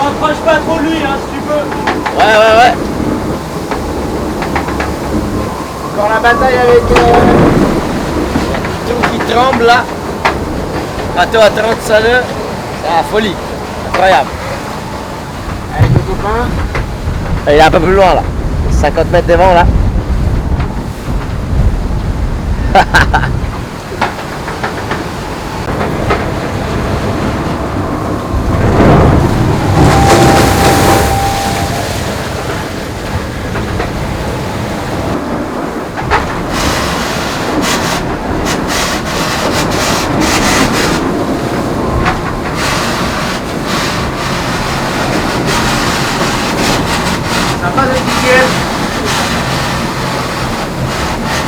rapproche pas trop de lui, hein, si tu peux. Ouais. Encore la bataille avec... Tout qui tremble là. Bateau à 30 nœuds. C'est la folie. Incroyable. Avec le copain. Il est un peu plus loin là. 50 mètres devant là. Sympa cette week-end.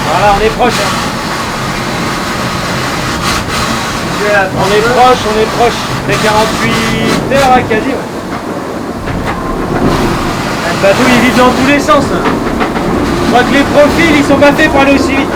Voilà, on est proche. Hein. On est proche. C'est 48 heures à quasi. Ouais. Le bateau il vit dans tous les sens. Hein. Je crois que les profils ils sont pas faits pour aller aussi vite.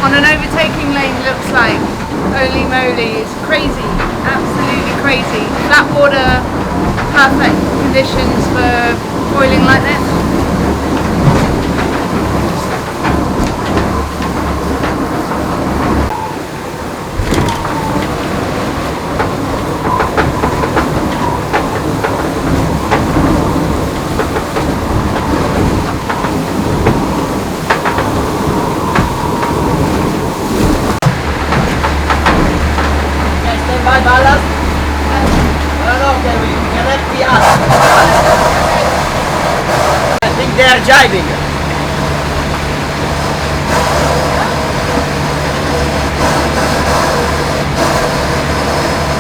On an overtaking lane looks like. Holy moly, it's crazy, absolutely crazy. Flat water, perfect conditions for foiling like this. Ballast? No, can empty us. I think they are jibing.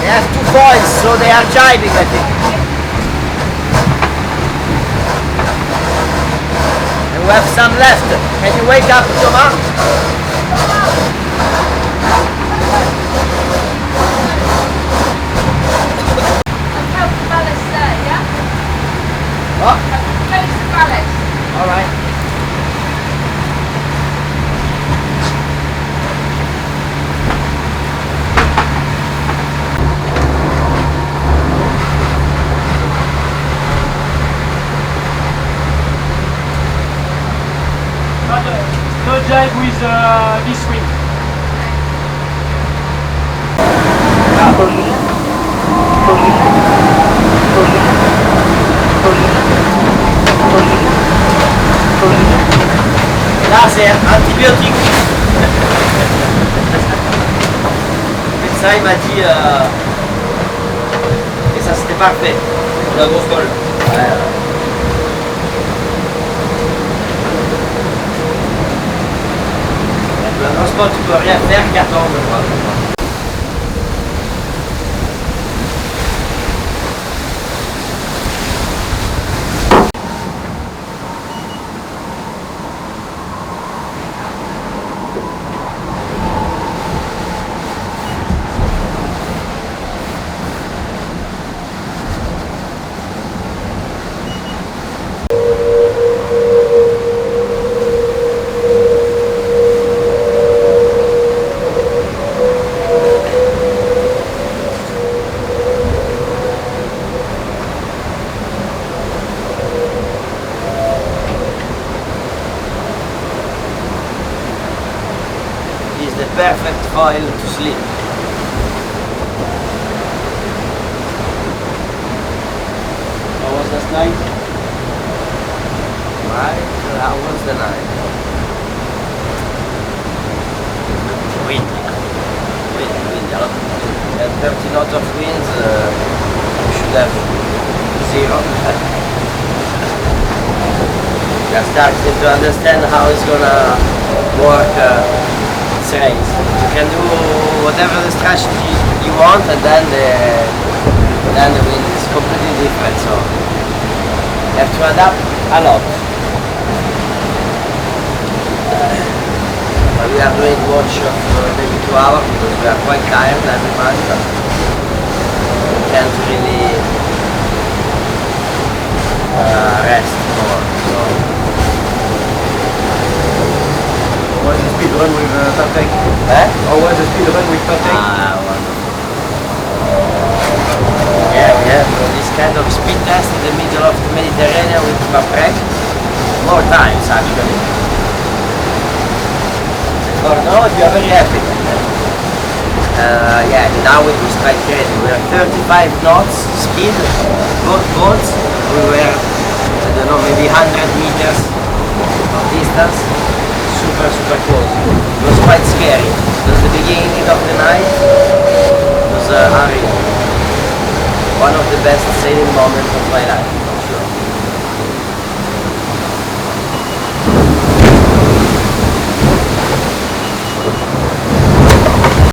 They have 2 foils, so they are jibing, I think. And we have some left. Can you wake up, Thomas? What? Close the ballast. All right. No jibe with this wing. Là c'est antibiotique. Le médecin il m'a dit que ça c'était parfait. La grosse colle. Ouais. Le transport tu peux rien faire qu'attendre je crois. The perfect foil to sleep. How was last night? Right, how was the night? Windy. A lot. We had 30 knots of winds. We should have 0. We are starting to understand how it's gonna work. race. You can do whatever the strategy you want, and then the wind is completely different. So you have to adapt a lot. But we are doing workshop maybe 2 hours because we are quite tired, everybody. But we can't really rest more. So. What was the speed run with Patek? How was the speed run with Patek? Wonderful. Yeah, we have this kind of speed test in the middle of the Mediterranean with Mapei. More times actually. For now we are very happy. Yeah, now it was quite crazy. We were 35 knots speed, both boats. We were, I don't know, maybe 100 meters of distance. Super close. It was quite scary. It was the beginning of the night. It was unreal. One of the best sailing moments of my life.